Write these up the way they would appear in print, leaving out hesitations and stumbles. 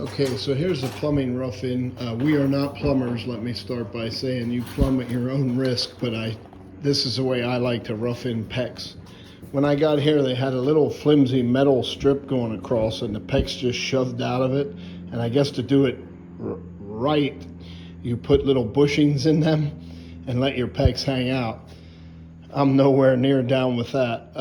Okay, so here's the plumbing rough-in. We are not plumbers, let me start by saying. You plumb at your own risk, but this is the way I like to rough-in PEX. When I got here, they had a little flimsy metal strip going across, and the PEX just shoved out of it. And I guess to do it right, you put little bushings in them and let your PEX hang out. I'm nowhere near down with that.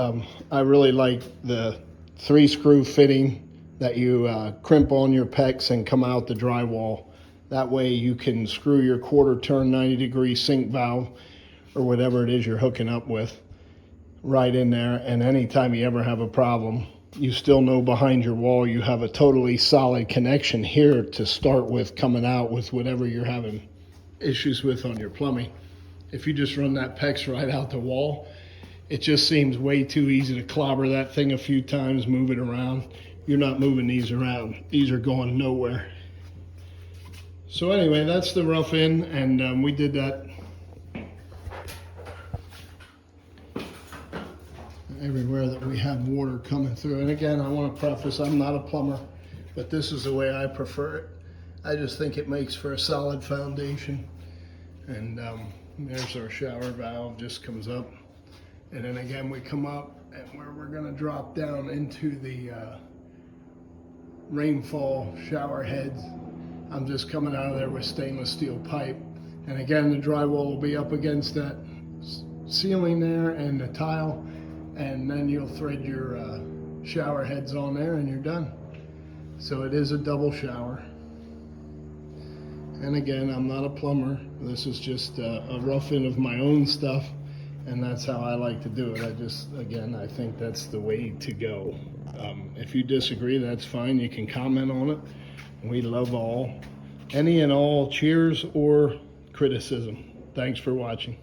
I really like the 3-screw fitting that you crimp on your PEX and come out the drywall. That way you can screw your quarter turn 90-degree sink valve or whatever it is you're hooking up with right in there, and anytime you ever have a problem, you still know behind your wall you have a totally solid connection here to start with, coming out with whatever you're having issues with on your plumbing. If you just run that PEX right out the wall, it just seems way too easy to clobber that thing a few times, move it around. You're not moving these around. These are going nowhere. So anyway, that's the rough in, and we did that everywhere that we have water coming through. And again, I want to preface, I'm not a plumber, but this is the way I prefer it. I just think it makes for a solid foundation. And there's our shower valve, just comes up. And then again, we come up and where we're gonna drop down into the rainfall shower heads. I'm just coming out of there with stainless steel pipe. And again, the drywall will be up against that ceiling there and the tile. And then you'll thread your shower heads on there and you're done. So it is a double shower. And again, I'm not a plumber. This is just a rough-in of my own stuff, and that's how I like to do it. I think that's the way to go. If you disagree, that's fine. You can comment on it. We love any and all cheers or criticism. Thanks for watching.